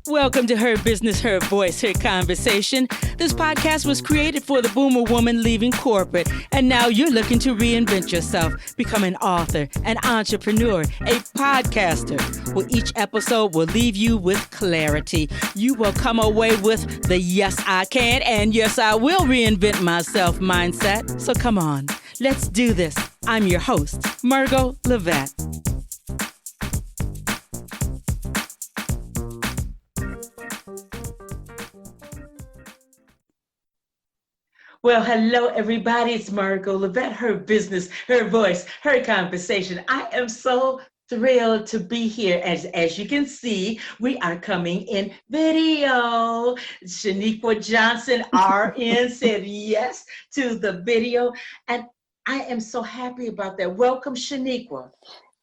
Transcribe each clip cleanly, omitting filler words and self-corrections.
Welcome to Her Business, Her Voice, Her Conversation. This podcast was created for the boomer woman leaving corporate, and now you're looking to reinvent yourself, become an author, an entrepreneur, a podcaster. Well, each episode will leave you with clarity. You will come away with the yes, I can and yes, I will reinvent myself mindset. So come on, let's do this. I'm your host, Margot Levette. Well, hello, everybody. It's Margot Levette, Her Business, Her Voice, Her Conversation. I am so thrilled to be here. As you can see, we are coming in video. Sheniqua Johnson RN said yes to the video, and I am so happy about that. Welcome, Sheniqua.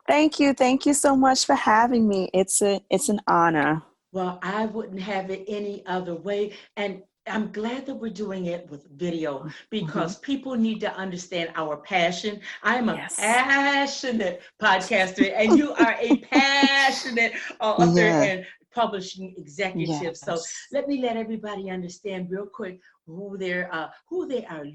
Thank you. Thank you so much for having me. It's an honor. Well, I wouldn't have it any other way. And I'm glad that we're doing it with video because people need to understand our passion. I am a passionate podcaster, and you are a passionate author and publishing executive. So let everybody understand real quick who they are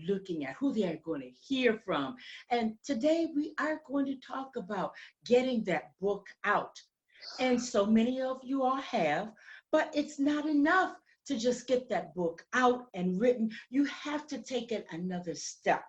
looking at, who they are going to hear from. And today we are going to talk about getting that book out. And so many of you all have, but it's not enough to just get that book out and written. You have to take it another step.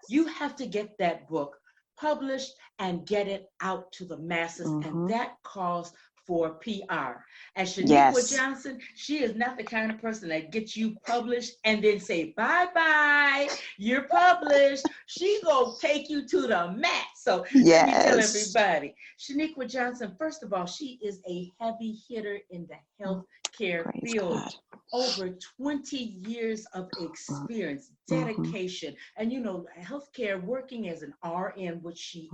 You have to get that book published and get it out to the masses, and that calls for PR. And Sheniqua Johnson, she is not the kind of person that gets you published and then say, bye-bye, you're published. She gonna take you to the mat. So let me tell everybody, Sheniqua Johnson, first of all, she is a heavy hitter in the healthcare field. God. Over 20 years of experience, dedication, and healthcare, working as an RN, which she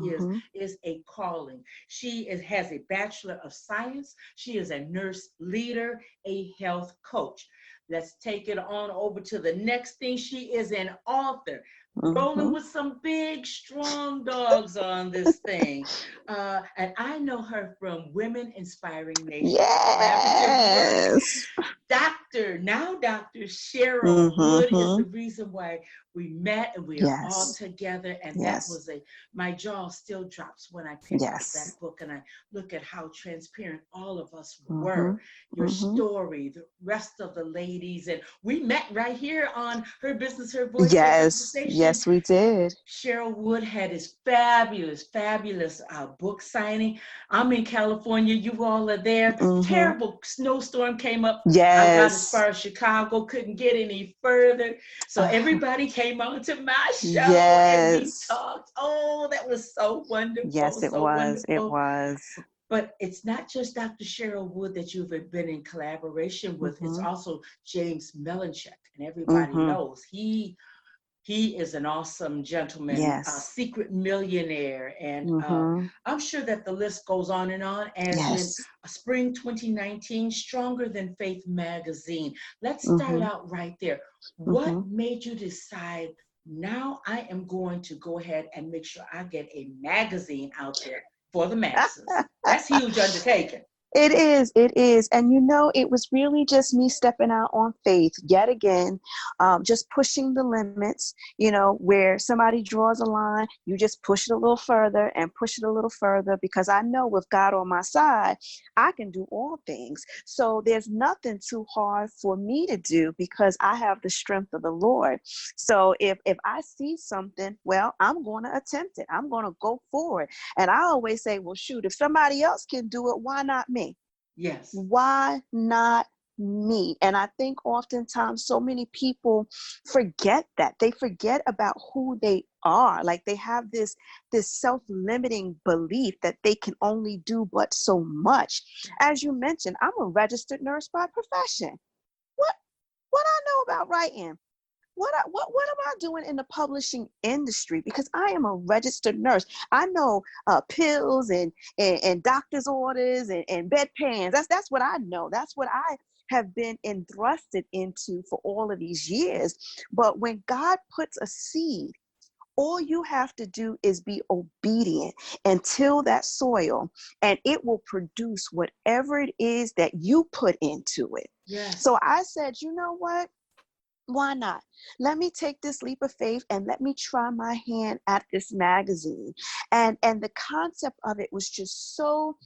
is a calling. She has a Bachelor of Science. She is a nurse leader, a health coach. Let's take it on over to the next thing. She is an author. Rolling with some big, strong dogs on this thing. And I know her from Women Inspiring Nations. Yes. Dr. Cheryl Wood is the reason why we met, and we are all together. And that was my jaw still drops when I pick up that book and I look at how transparent all of us were. Your story, the rest of the ladies. And we met right here on Her Business, Her Voice. Yes, we did. Cheryl Wood had his fabulous book signing. I'm in California. You all are there. Terrible snowstorm came up. I got as far as Chicago, couldn't get any further. So everybody came on to my show and we talked. Oh, that was so wonderful. Yes, it was. Wonderful. It was. But it's not just Dr. Cheryl Wood that you've been in collaboration with. It's also James Malinchak, and everybody knows he is an awesome gentleman, a secret millionaire. And I'm sure that the list goes on and on. And in spring 2019, Stronger Than Faith magazine. Let's start out right there. What made you decide, now I am going to go ahead and make sure I get a magazine out there for the masses? That's a huge undertaking. It is. And it was really just me stepping out on faith yet again, just pushing the limits, where somebody draws a line, you just push it a little further and push it a little further, because I know with God on my side, I can do all things. So there's nothing too hard for me to do because I have the strength of the Lord. So if I see something, well, I'm going to attempt it. I'm going to go forward. And I always say, well, shoot, if somebody else can do it, why not me? Yes. Why not me? And I think oftentimes so many people forget that. They forget about who they are. Like they have this self-limiting belief that they can only do but so much. As you mentioned, I'm a registered nurse by profession. What I know about writing? What am I doing in the publishing industry? Because I am a registered nurse. I know pills and doctor's orders and bedpans. That's what I know. That's what I have been entrusted into for all of these years. But when God puts a seed All you have to do is be obedient and till that soil, and it will produce whatever it is that you put into it. Yes. So I said, you know what? Why not? Let me take this leap of faith and let me try my hand at this magazine. And the concept of it was just so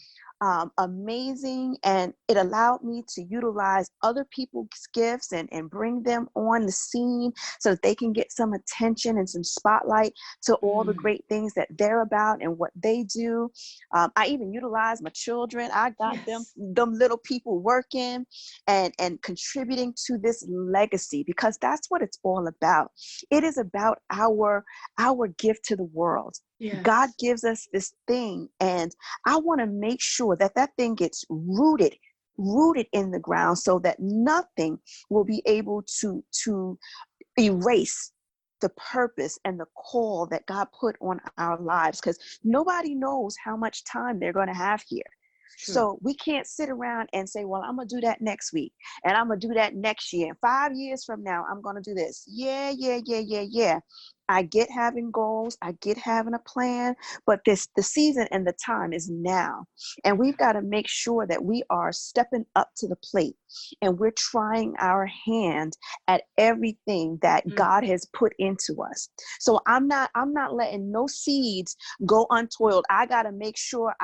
amazing, and it allowed me to utilize other people's gifts and bring them on the scene so that they can get some attention and some spotlight to all the great things that they're about and what they do. I even utilize my children. I got them little people working and contributing to this legacy, because that's what it's all about. It is about our gift to the world. Yes. God gives us this thing, and I want to make sure that that thing gets rooted in the ground so that nothing will be able to erase the purpose and the call that God put on our lives, because nobody knows how much time they're going to have here. True. So we can't sit around and say, well, I'm going to do that next week, and I'm going to do that next year. 5 years from now, I'm going to do this. Yeah. I get having goals. I get having a plan, but the season and the time is now. And we've got to make sure that we are stepping up to the plate and we're trying our hand at everything that God has put into us. So I'm not letting no seeds go untoiled. I got to make sure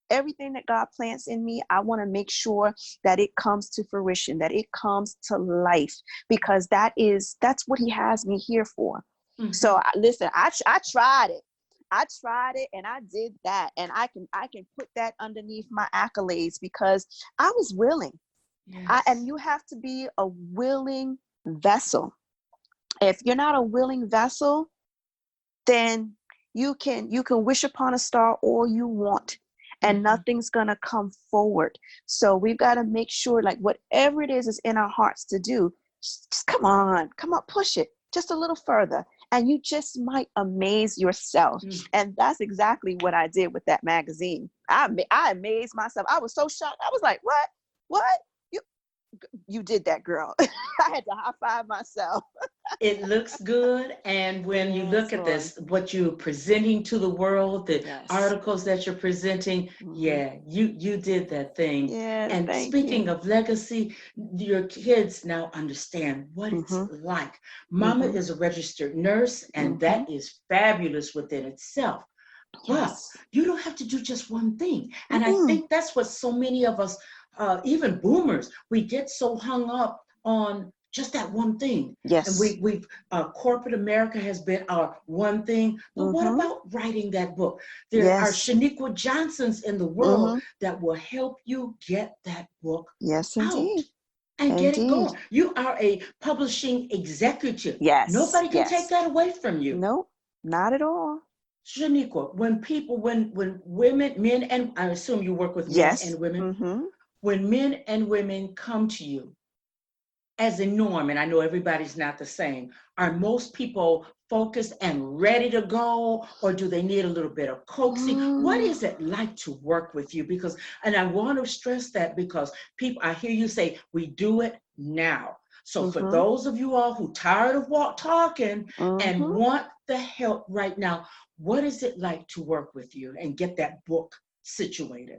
everything that God plants in me, I want to make sure that it comes to fruition, that it comes to life, because that's what He has me here for. So listen, I tried it. I tried it and I did that. And I can put that underneath my accolades because I was willing. Yes. And you have to be a willing vessel. If you're not a willing vessel, then you can wish upon a star all you want, and nothing's gonna come forward. So we've got to make sure, like, whatever it is in our hearts to do, just come on, push it just a little further, and you just might amaze yourself. And that's exactly what I did with that magazine. I amazed myself. I was so shocked. I was like, what? You did that, girl. I had to high five myself. It looks good. And when you look at this, what you're presenting to the world, the articles that you're presenting, you did that thing. Yes, and speaking of legacy, your kids now understand what it's like. Mama is a registered nurse, and that is fabulous within itself. But you don't have to do just one thing. And I think that's what so many of us, even boomers, we get so hung up on just that one thing. Yes. And we've corporate America has been our one thing. But what about writing that book? There are Sheniqua Johnsons in the world that will help you get that book out and get it going. You are a publishing executive. Yes. Nobody can take that away from you. Nope, not at all. Sheniqua, when women, men, and I assume you work with men and women, when men and women come to you as a norm, and I know everybody's not the same, are most people focused and ready to go, or do they need a little bit of coaxing? What is it like to work with you? Because, and I want to stress that because people, I hear you say, we do it now. So for those of you all who tired of talking and want the help right now, what is it like to work with you and get that book situated?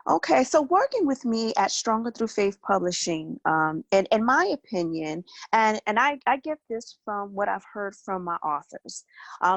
Okay, so working with me at Stronger Through Faith Publishing, in my opinion, and I get this from what I've heard from my authors.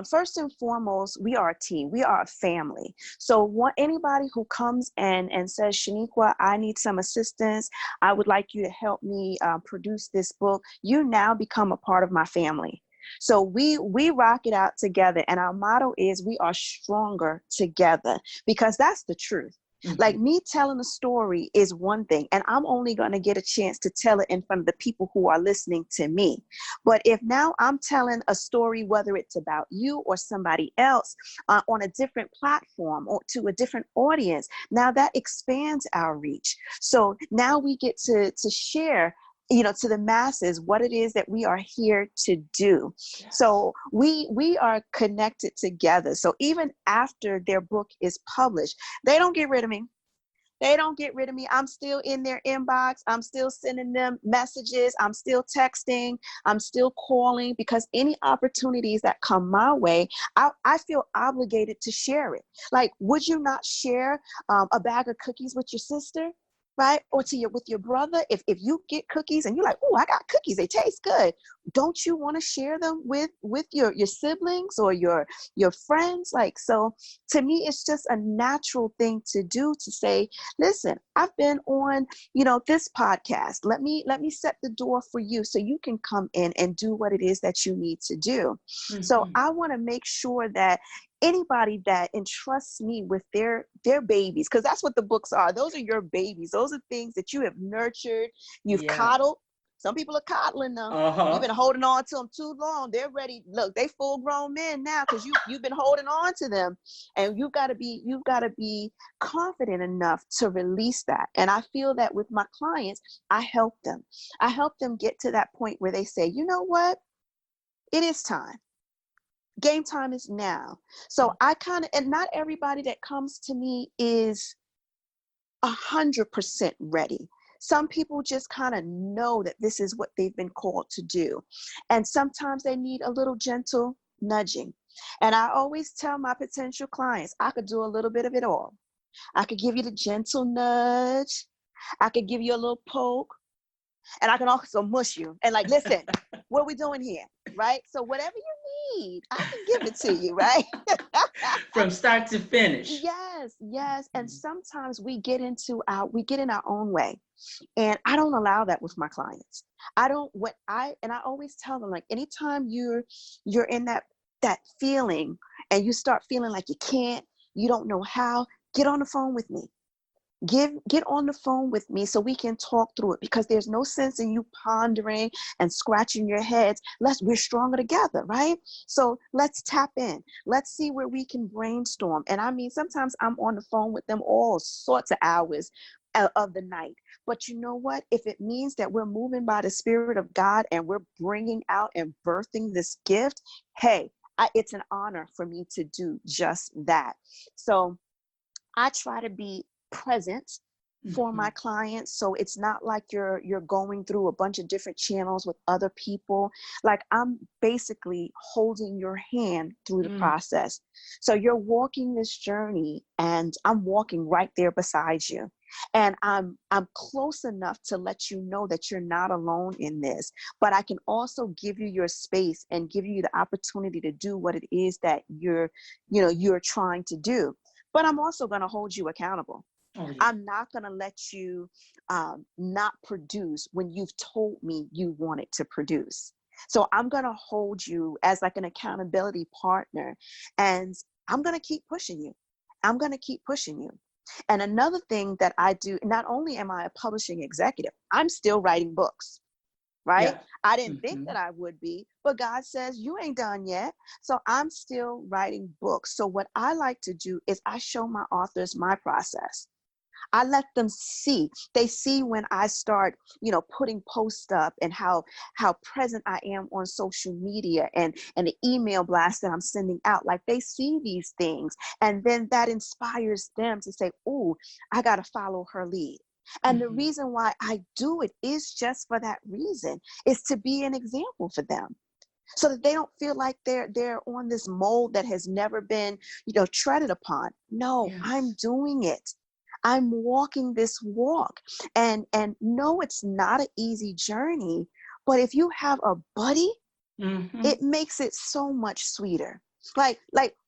First and foremost, we are a team. We are a family. So anybody who comes and says, Sheniqua, I need some assistance, I would like you to help me produce this book, you now become a part of my family. So we rock it out together. And our motto is, we are stronger together, because that's the truth. Like, me telling a story is one thing, and I'm only going to get a chance to tell it in front of the people who are listening to me. But if now I'm telling a story, whether it's about you or somebody else on a different platform or to a different audience, now that expands our reach. So now we get to share, to the masses, what it is that we are here to do. Yes. So we are connected together. So even after their book is published, they don't get rid of me. They don't get rid of me. I'm still in their inbox. I'm still sending them messages. I'm still texting. I'm still calling, because any opportunities that come my way, I feel obligated to share it. Like, would you not share a bag of cookies with your sister? Right? Or with your brother, if you get cookies and you're like, oh, I got cookies, they taste good. Don't you want to share them with your siblings or your friends? Like, so to me, it's just a natural thing to do, to say, listen, I've been on, this podcast. Let me set the door for you so you can come in and do what it is that you need to do. So I want to make sure that anybody that entrusts me with their babies, because that's what the books are. Those are your babies. Those are things that you have nurtured, you've coddled. Some people are coddling them. You've been holding on to them too long. They're ready. Look, they full grown men now, because you've been holding on to them, and you've got to be confident enough to release that. And I feel that with my clients, I help them get to that point where they say, you know what, it is time. Game time is now. So and not everybody that comes to me is 100% ready. Some people just kind of know that this is what they've been called to do. And sometimes they need a little gentle nudging. And I always tell my potential clients, I could do a little bit of it all. I could give you the gentle nudge. I could give you a little poke. And I can also mush you and like, listen, what are we doing here? Right? So whatever you need, I can give it to you, right? From start to finish. Yes. And sometimes we get in our own way. And I don't allow that with my clients. I always tell them, like, anytime you're in that feeling and you start feeling like you don't know how, get on the phone with me. Get on the phone with me so we can talk through it, because there's no sense in you pondering and scratching your heads. We're stronger together, right? So let's tap in. Let's see where we can brainstorm. And I mean, sometimes I'm on the phone with them all sorts of hours of the night. But you know what? If it means that we're moving by the Spirit of God and we're bringing out and birthing this gift, hey, it's an honor for me to do just that. So I try to be present for my clients, so it's not like you're going through a bunch of different channels with other people. Like, I'm basically holding your hand through the process. So you're walking this journey, and I'm walking right there beside you, and I'm close enough to let you know that you're not alone in this. But I can also give you your space and give you the opportunity to do what it is that you're trying to do. But I'm also going to hold you accountable. Oh, yeah. I'm not going to let you not produce when you've told me you wanted to produce. So I'm going to hold you as like an accountability partner, and I'm going to keep pushing you. And another thing that I do, not only am I a publishing executive, I'm still writing books. Right? Yeah. I didn't think that I would be, but God says you ain't done yet. So I'm still writing books. So what I like to do is I show my authors my process. I let them see. They see when I start, putting posts up, and how present I am on social media, and the email blast that I'm sending out. Like, they see these things, and then that inspires them to say, "Oh, I got to follow her lead." And the reason why I do it is just for that reason, is to be an example for them, so that they don't feel like they're on this mold that has never been, treaded upon. No, yes. I'm doing it. I'm walking this walk, and no, it's not an easy journey, but if you have a buddy, it makes it so much sweeter. Like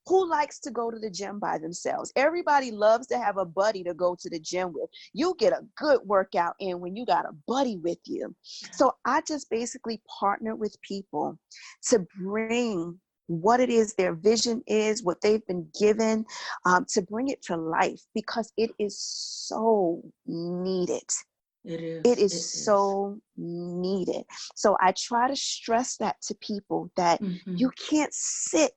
who likes to go to the gym by themselves? Everybody loves to have a buddy to go to the gym with. You get a good workout in when you got a buddy with you. So I just basically partner with people to bring what it is their vision is, what they've been given, to bring it to life, because it is so needed. It is so needed. So I try to stress that to people, that you can't sit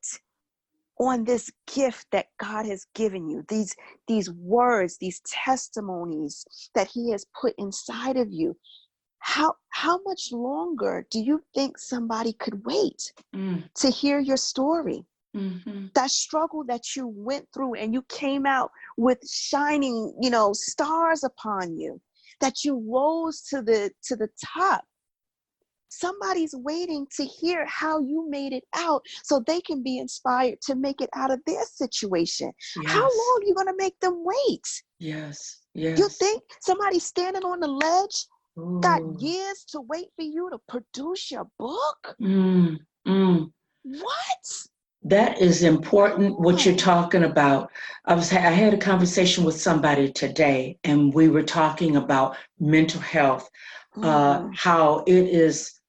on this gift that God has given you, these words, these testimonies that He has put inside of you. How much longer do you think somebody could wait to hear your story? Mm-hmm. That struggle that you went through and you came out with shining, stars upon you, that you rose to the top. Somebody's waiting to hear how you made it out so they can be inspired to make it out of their situation. How Yes. long are you going to make them wait? Yes. You Yes. think somebody standing on the ledge got Ooh. years to wait for you to produce your book? Mm. Mm. What? That is important, Come what you're on. talking about. I had a conversation with somebody today, and we were talking about mental health, Mm-hmm. how it is,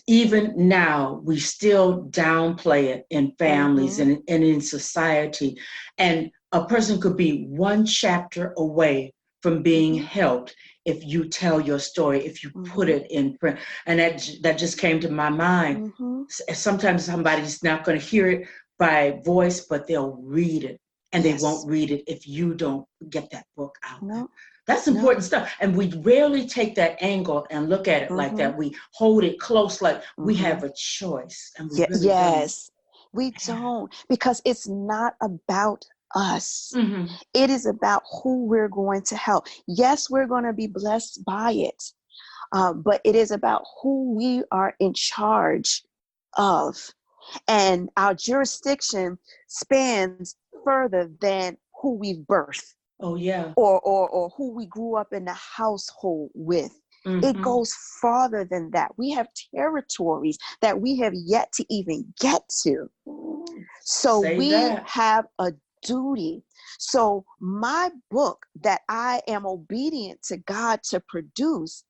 even now, we still downplay it in families Mm-hmm. and in society. And a person could be one chapter away from being Mm-hmm. helped if you tell your story, if you put Mm-hmm. it in print. And that just came to my mind. Mm-hmm. Sometimes somebody's not going to hear it by voice, but they'll read it, and they Yes. won't read it if you don't get that book out there. No. That's No. important stuff. And we rarely take that angle and look at it like Mm-hmm. that. We hold it close, like we Mm-hmm. have a choice, and we Yeah, really don't. yes. We don't, because it's not about us. Mm-hmm. It is about who we're going to help. Yes, we're going to be blessed by it, but it is about who we are in charge of. And our jurisdiction spans further than who we've birthed, Oh, yeah. or who we grew up in the household with. It Mm-hmm. goes farther than that. We have territories that we have yet to even get to. So Say we that. have a duty. So my book that I am obedient to God to produce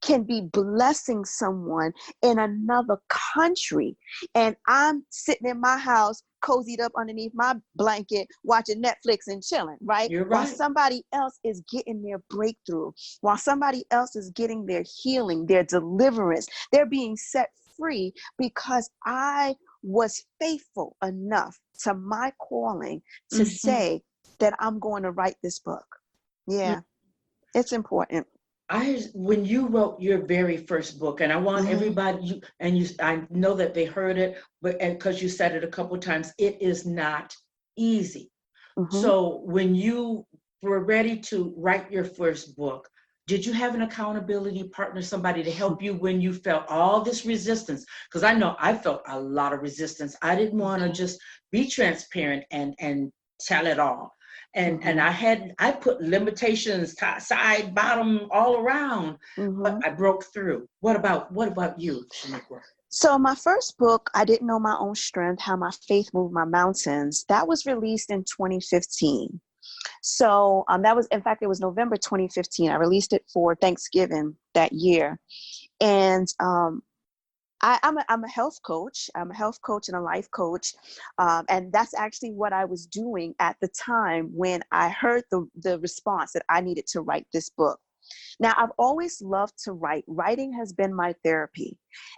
can be blessing someone in another country. And I'm sitting in my house, cozied up underneath my blanket, watching Netflix and chilling, right? You're While right. somebody else is getting their breakthrough, while somebody else is getting their healing, their deliverance, they're being set free because I was faithful enough to my calling to Mm-hmm. say that I'm going to write this book. Yeah, it's important. When you wrote your very first book, and I want Mm-hmm. everybody, I know that they heard it, but because you said it a couple of times, it is not easy. Mm-hmm. So when you were ready to write your first book, did you have an accountability partner, somebody to help you when you felt all this resistance? Because I know I felt a lot of resistance. I didn't want to Okay. just be transparent and tell it all. And Mm-hmm. I put limitations side, bottom, all around, but Mm-hmm. I broke through. What about you, Sheniqua? So my first book, I Didn't Know My Own Strength, How My Faith Moved My Mountains, that was released in 2015. So that was, in fact, it was November 2015. I released it for Thanksgiving that year. And I'm a health coach. I'm a health coach and a life coach. And that's actually what I was doing at the time when I heard the response that I needed to write this book. Now, I've always loved to write. Writing has been my therapy.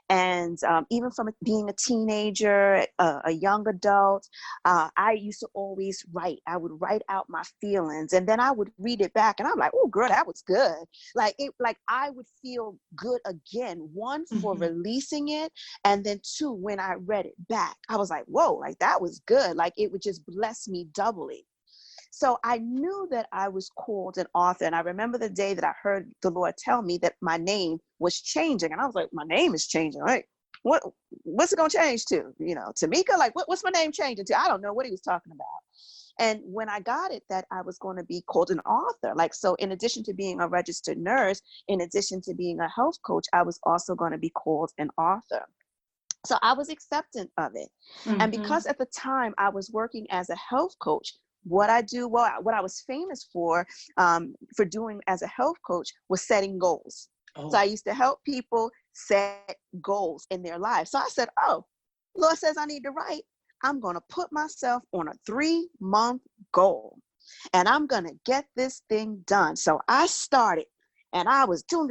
And even from being a teenager, a young adult, I used to always write. I would write out my feelings, and then I would read it back, and I'm like, oh, girl, that was good. Like I would feel good again, one, for Mm-hmm. releasing it, and then two, when I read it back, I was like, whoa, like that was good. Like it would just bless me doubly. So I knew that I was called an author. And I remember the day that I heard the Lord tell me that my name was changing. And I was like, my name is changing. Like, what's it going to change to? Tamika, like, what's my name changing to? I don't know what he was talking about. And when I got it, that I was going to be called an author. Like, so in addition to being a registered nurse, in addition to being a health coach, I was also going to be called an author. So I was acceptant of it. And Mm-hmm. because at the time I was working as a health coach, what I was famous for doing as a health coach was setting goals. So I Oh. used to help people set goals in their lives. So I said, oh, Lord says I need to write. I'm going to put myself on a 3-month goal, and I'm going to get this thing done. So I started. And I was doing.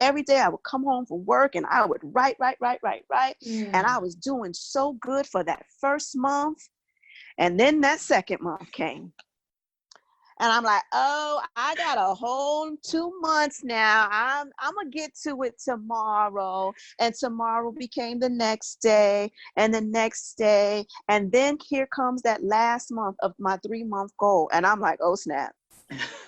Every day I would come home from work and I would write. Yeah. And I was doing so good for that first month. And then that second month came. And I'm like, oh, I got a whole 2 months now. I'm gonna get to it tomorrow. And tomorrow became the next day and the next day. And then here comes that last month of my 3-month goal. And I'm like, oh snap,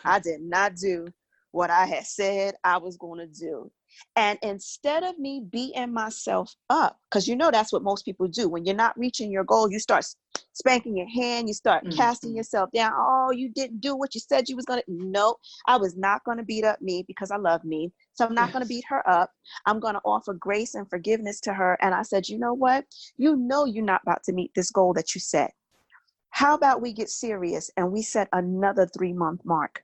I did not do what I had said I was gonna do. And instead of me beating myself up, because that's what most people do. When you're not reaching your goal, you start spanking your hand, you start casting yourself down. Oh, you didn't do what you said you was going to. No, I was not going to beat up me because I love me. So I'm not going to beat her up. I'm going to offer grace and forgiveness to her. And I said, you know what? You're not about to meet this goal that you set. How about we get serious and we set another 3-month mark?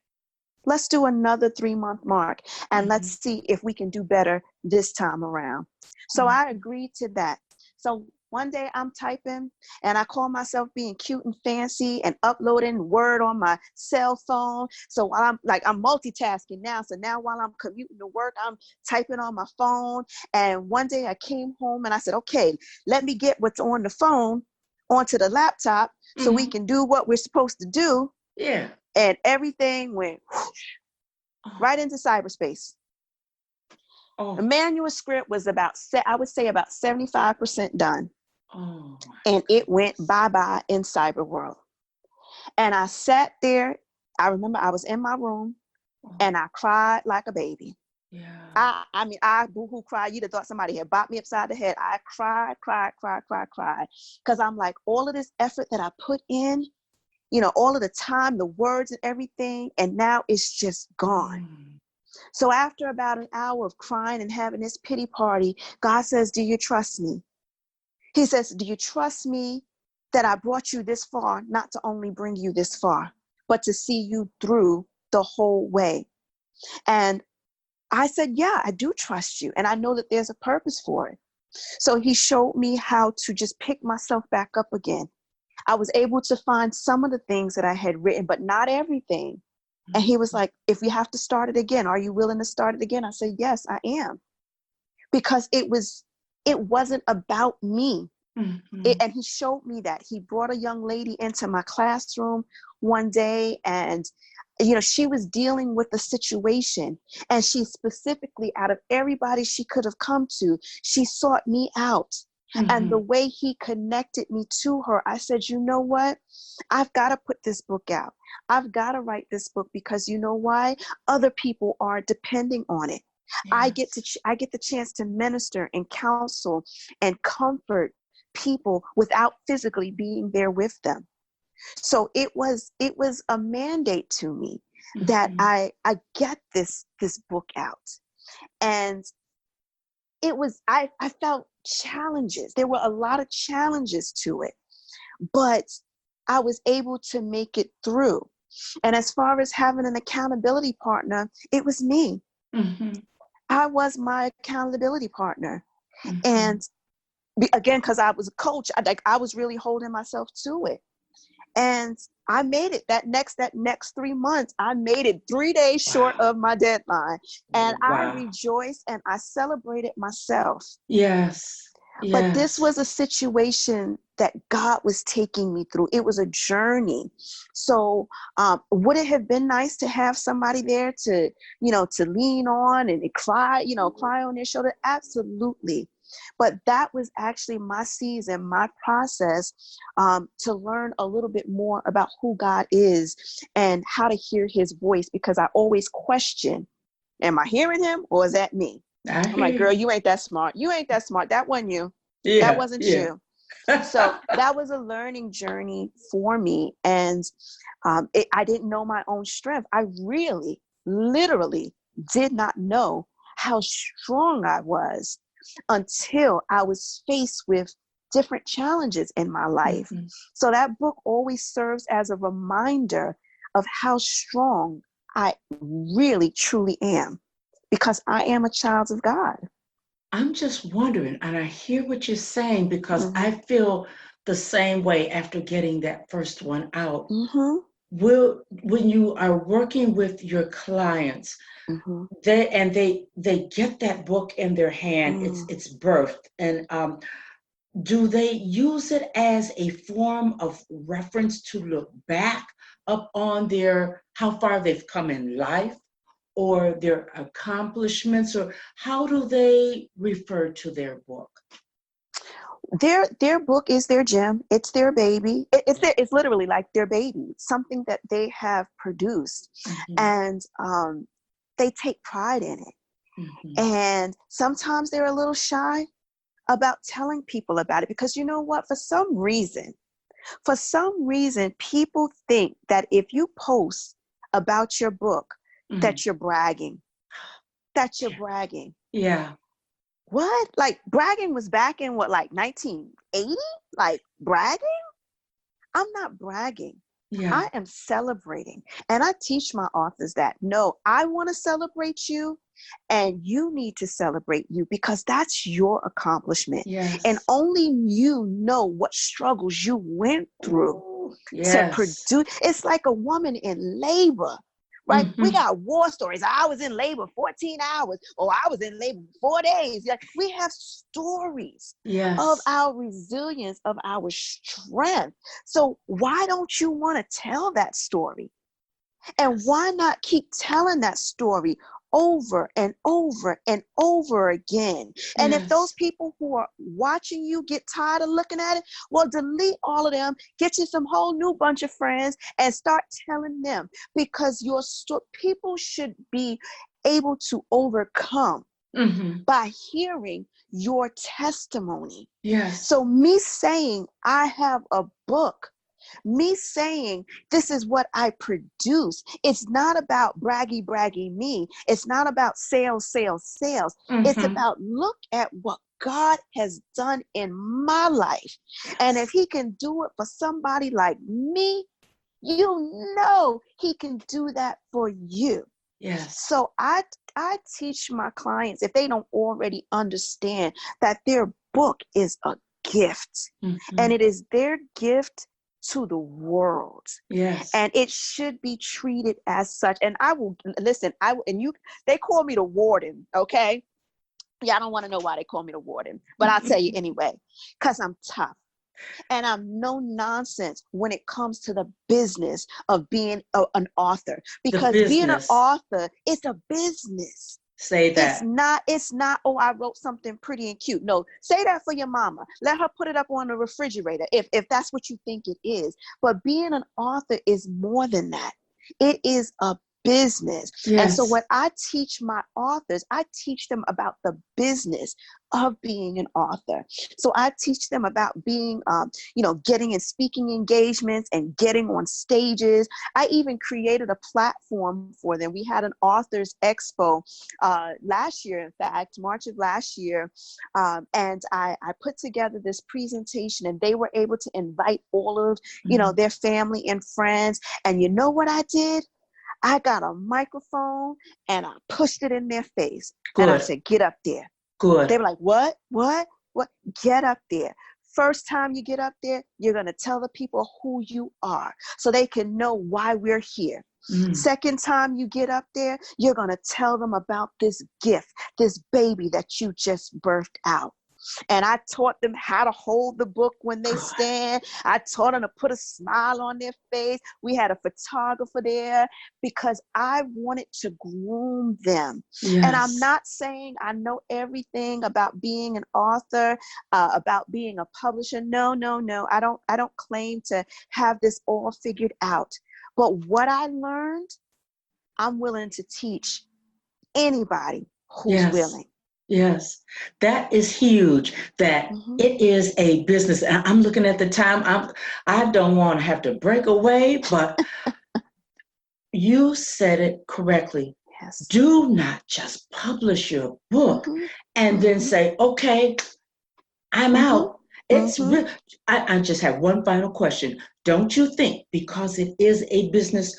Let's do another 3-month mark and let's see if we can do better this time around. So I agreed to that. So one day I'm typing and I call myself being cute and fancy and uploading Word on my cell phone. So I'm multitasking now. So now while I'm commuting to work, I'm typing on my phone. And one day I came home and I said, okay, let me get what's on the phone onto the laptop so we can do what we're supposed to do. Yeah. And everything went right into cyberspace. The manuscript was about 75% done. And it went bye-bye in cyber world. And I sat there. I remember I was in my room and I cried like a baby. Yeah. I boohoo cried. You'd have thought somebody had bopped me upside the head. I cried. Because I'm like, all of this effort that I put in, all of the time, the words and everything, and now it's just gone. So after about an hour of crying and having this pity party, God says, do you trust me? He says, do you trust me that I brought you this far, not to only bring you this far, but to see you through the whole way? And I said, yeah, I do trust you. And I know that there's a purpose for it. So he showed me how to just pick myself back up again. I was able to find some of the things that I had written, but not everything. And he was like, if you have to start it again, are you willing to start it again? I said, yes, I am. Because it wasn't about me. And he showed me that. He brought a young lady into my classroom one day and, she was dealing with a situation, and she specifically, out of everybody she could have come to, she sought me out. And the way he connected me to her, I said, you know what? I've got to put this book out. I've got to write this book because you know why? Other people are depending on it. Yes. I get the chance to minister and counsel and comfort people without physically being there with them. So it was a mandate to me that I get this book out. And I felt challenges. There were a lot of challenges to it, but I was able to make it through. And as far as having an accountability partner, it was me. I was my accountability partner. And again, because I was a coach, I was really holding myself to it. And I made it that next 3 months. I made it 3 days short of my deadline. And I rejoiced and I celebrated myself. Yes. But this was a situation that God was taking me through. It was a journey. So would it have been nice to have somebody there to lean on and cry on their shoulder? Absolutely. But that was actually my season, my process to learn a little bit more about who God is and how to hear his voice, because I always question, am I hearing him or is that me? I'm like, girl, you ain't that smart. You ain't that smart. That wasn't you. That wasn't you. So that was a learning journey for me. And I didn't know my own strength. I really, literally did not know how strong I was until I was faced with different challenges in my life. So that book always serves as a reminder of how strong I really, truly am, because I am a child of God. I'm just wondering, and I hear what you're saying, because I feel the same way after getting that first one out. When you are working with your clients, they get that book in their hand, it's birthed, and do they use it as a form of reference to look back up on how far they've come in life or their accomplishments, or how do they refer to their book? Their book is their gem. It's their baby. It's literally like their baby, something that they have produced, and they take pride in it. And sometimes they're a little shy about telling people about it, because you know what? For some reason, people think that if you post about your book, that you're bragging. Yeah. What? Like, bragging was back in what, like 1980? Like, bragging? I'm not bragging. Yeah. I am celebrating. And I teach my authors that, no, I want to celebrate you, and you need to celebrate you, because that's your accomplishment. Yes. And only you know what struggles you went through to produce. It's like a woman in labor. Right? We got war stories. I was in labor 14 hours, or I was in labor 4 days. Like, we have stories of our resilience, of our strength. So why don't you want to tell that story? And why not keep telling that story over and over and over again? And if those people who are watching you get tired of looking at it, well, delete all of them, get you some whole new bunch of friends, and start telling them, because people should be able to overcome by hearing your testimony. Yes. So me saying I have a book, me saying this is what I produce, it's not about braggy me. It's not about sales. It's about, look at what God has done in my life. And if he can do it for somebody like me, you know he can do that for you. Yes. So I teach my clients, if they don't already understand, that their book is a gift, and it is their gift to the world. Yes. And it should be treated as such. And I will listen, they call me the warden, okay? Yeah, I don't want to know why they call me the warden, but I'll tell you anyway, because I'm tough. And I'm no nonsense when it comes to the business of being an author, because being an author, it's a business. Say that. It's not, oh, I wrote something pretty and cute. No, say that for your mama. Let her put it up on the refrigerator if that's what you think it is. But being an author is more than that. It is a business. Yes. And so what I teach my authors, I teach them about the business of being an author. So I teach them about being, getting in speaking engagements and getting on stages. I even created a platform for them. We had an authors expo last year, in fact, March of last year. And I put together this presentation, and they were able to invite all of, their family and friends. And you know what I did? I got a microphone and I pushed it in their face. Good. And I said, get up there. Good. They were like, what? Get up there. First time you get up there, you're going to tell the people who you are so they can know why we're here. Second time you get up there, you're going to tell them about this gift, this baby that you just birthed out. And I taught them how to hold the book when they stand. I taught them to put a smile on their face. We had a photographer there because I wanted to groom them. Yes. And I'm not saying I know everything about being an author, about being a publisher. No. I don't claim to have this all figured out. But what I learned, I'm willing to teach anybody who's willing. Yes, that is huge, that it is a business. I'm looking at the time. I don't want to have to break away, but you said it correctly. Yes. Do not just publish your book and then say, okay, I'm out. It's real. I just have one final question. Don't you think because it is a business,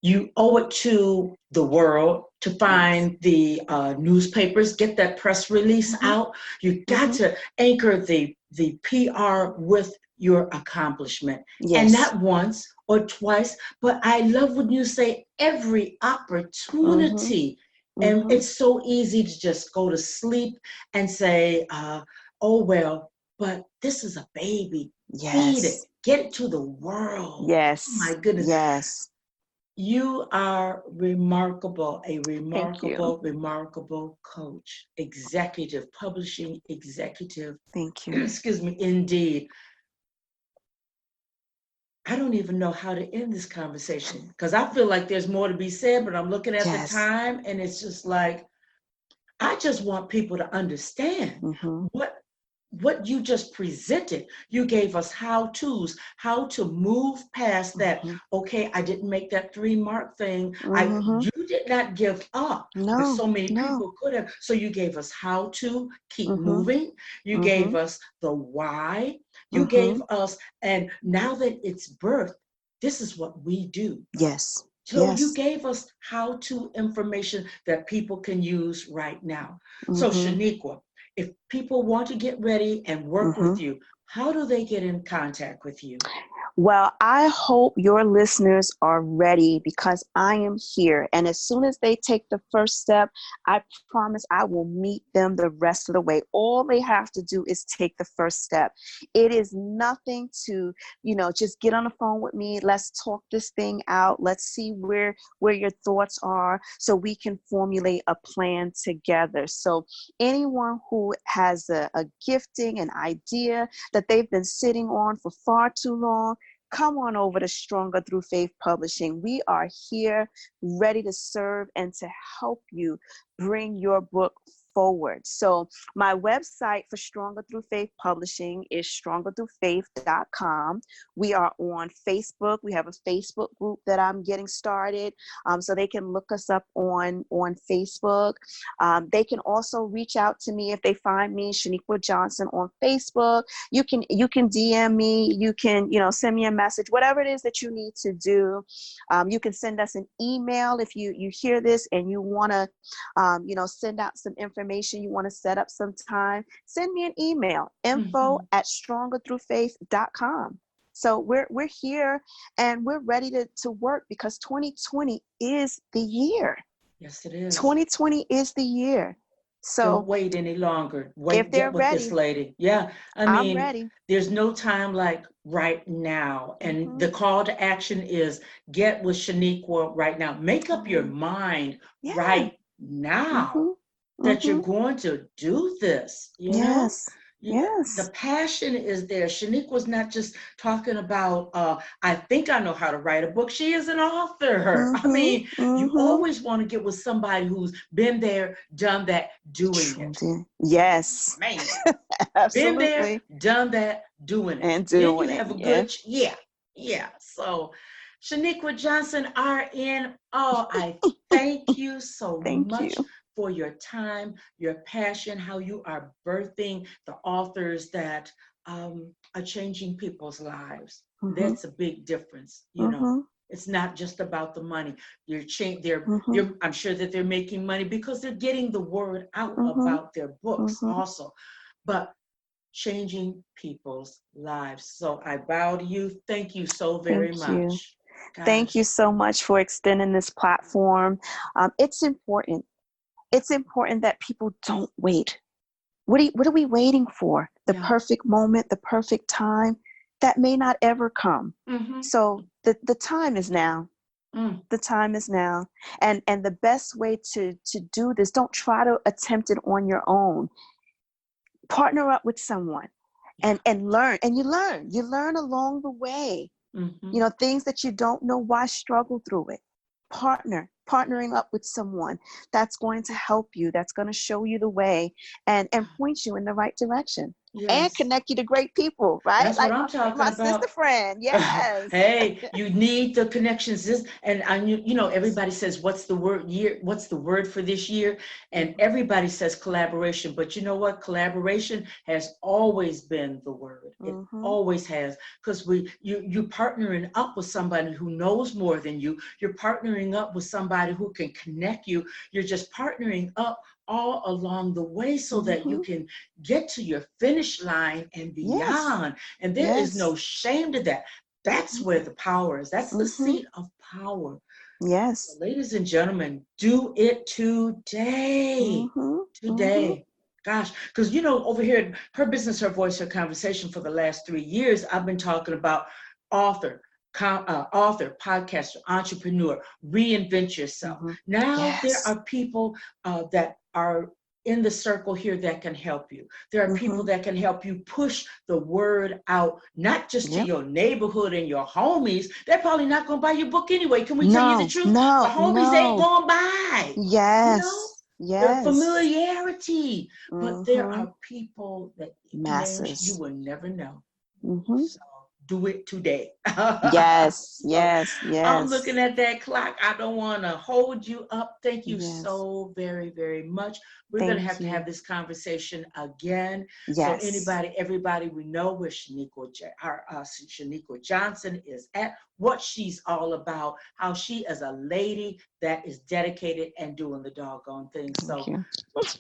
you owe it to the world to find the newspapers, get that press release out? You got to anchor the PR with your accomplishment. Yes. And not once or twice, but I love when you say every opportunity. And it's so easy to just go to sleep and say, oh, well, but this is a baby. Feed it. Yes. Get it to the world. Yes. Oh my goodness. Yes. You are remarkable, a Thank you. remarkable coach, executive, publishing executive. Thank you. Excuse me, indeed. I don't even know how to end this conversation because I feel like there's more to be said, but I'm looking at the Yes. time and it's just like, I just want people to understand Mm-hmm. what you just presented. You gave us how-tos, how to move past that. Mm-hmm. Okay, I didn't make that 3-mark thing. Mm-hmm. You did not give up, but No, so many no. people could have. So you gave us how to keep Mm-hmm. moving. You Mm-hmm. gave us the why. You Mm-hmm. gave us, and now that it's birth, this is what we do. Yes. So you Yes. gave us how-to information that people can use right now. So Mm-hmm. Sheniqua, if people want to get ready and work Mm-hmm. with you, how do they get in contact with you? Well, I hope your listeners are ready because I am here. And as soon as they take the first step, I promise I will meet them the rest of the way. All they have to do is take the first step. It is nothing to, just get on the phone with me. Let's talk this thing out. Let's see where your thoughts are so we can formulate a plan together. So anyone who has a gifting, an idea that they've been sitting on for far too long, come on over to Stronger Through Faith Publishing. We are here ready to serve and to help you bring your book forward. So my website for Stronger Through Faith Publishing is strongerthroughfaith.com. We are on Facebook. We have a Facebook group that I'm getting started, so they can look us up on Facebook. They can also reach out to me if they find me, Sheniqua Johnson, on Facebook. You can DM me. You can send me a message, whatever it is that you need to do. You can send us an email if you hear this and you want to send out some information, you want to set up some time, send me an email, info@strongerthroughfaith.com. So we're here and we're ready to work because 2020 is the year. Yes, it is. 2020 is the year. So don't wait any longer. If they're Get with this ready, lady. Yeah, I'm ready. there's no time like right now. And the call to action is get with Sheniqua right now. Make up your mind right now that you're going to do this, know? Yes. The passion is there. Sheniqua's not just talking about, I think I know how to write a book. She is an author. I mean, you always want to get with somebody who's been there, done that, doing it. Yes. Man. Absolutely. Been there, done that, doing it. And doing then you it. have a good, yeah. So Sheniqua Johnson RN, I thank you so much for your time, your passion, how you are birthing the authors that are changing people's lives. That's a big difference, know. It's not just about the money. I'm sure that they're making money because they're getting the word out about their books also. But changing people's lives. So I bow to you. Thank you so very much. Thank you so much for extending this platform. It's important. It's important that people don't wait. What are we waiting for? The perfect moment, the perfect time that may not ever come. So the time is now. The time is now. And the best way to do this, don't try to attempt it on your own. Partner up with someone and learn. And you learn along the way. Things that you don't know, why struggle through it. Partnering up with someone that's going to help you, that's going to show you the way and point you in the right direction. And connect you to great people, right? That's what I'm talking my about. Sister friend, yes. Hey, you need the connections. And everybody says, what's the word for this year? And everybody says collaboration. But you know what? Collaboration has always been the word. It always has. Because you're partnering up with somebody who knows more than you. You're partnering up with somebody who can connect you. You're just partnering up all along the way so that you can get to your finish line and beyond. And there is no shame to that. That's where the power is. That's the seat of power. Yes. So ladies and gentlemen, do it today. Today. Gosh, because over here at Her Business, Her Voice, Her Conversation, for the last 3 years, I've been talking about author, podcaster, entrepreneur, reinvent yourself. Now there are people that are in the circle here that can help you. There are people that can help you push the word out, not just to your neighborhood and your homies. They're probably not going to buy your book anyway. Can we tell you the truth? The homies ain't going to buy. Yes. The familiarity. But there are people that masses you will never know. So do it today. Yes. I'm looking at that clock. I don't want to hold you up. Thank you so very, very much. We're going to have this conversation again. So everybody, we know where Sheniqua Johnson is at, what she's all about, how she is a lady that is dedicated and doing the doggone thing.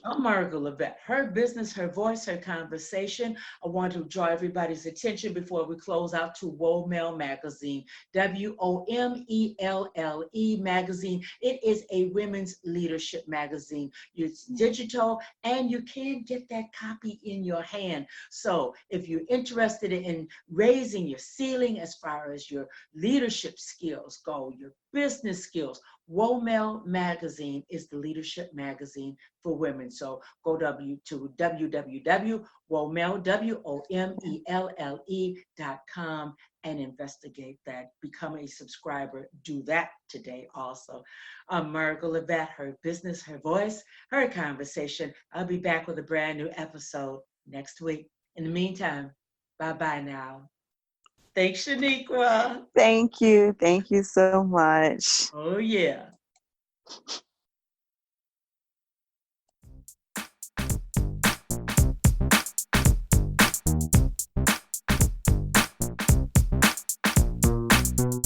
I'm Margaret Levette. Her Business, Her Voice, Her Conversation. I want to draw everybody's attention before we close out to Womel Magazine, WOMELLE Magazine. It is a women's leadership magazine. It's digital, and you can get that copy in your hand. So if you're interested in raising your ceiling as far as your leadership skills go, your business skills, Womel Magazine is the leadership magazine for women. So go to www.womelle.com and investigate that. Become a subscriber. Do that today also. I'm Margaret Levette, Her Business, Her Voice, Her Conversation. I'll be back with a brand new episode next week. In the meantime, bye-bye now. Thanks, Sheniqua. Thank you. Thank you so much. Oh, yeah.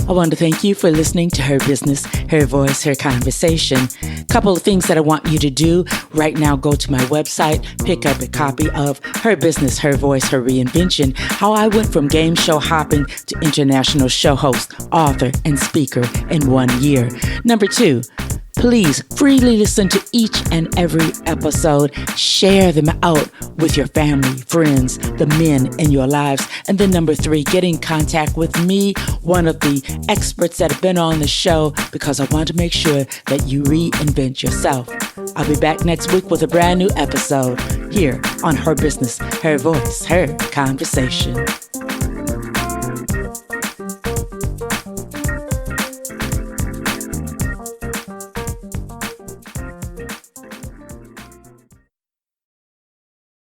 I want to thank you for listening to Her Business, Her Voice, Her Conversation. Couple of things that I want you to do right now. Go to my website, pick up a copy of Her Business, Her Voice, Her Reinvention, how I went from game show hopping to international show host, author, and speaker in 1 year. Number 2, please freely listen to each and every episode. Share them out with your family, friends, the men in your lives. And then number 3, get in contact with me, one of the experts that have been on the show, because I want to make sure that you reinvent yourself. I'll be back next week with a brand new episode here on Her Business, Her Voice, Her Conversation.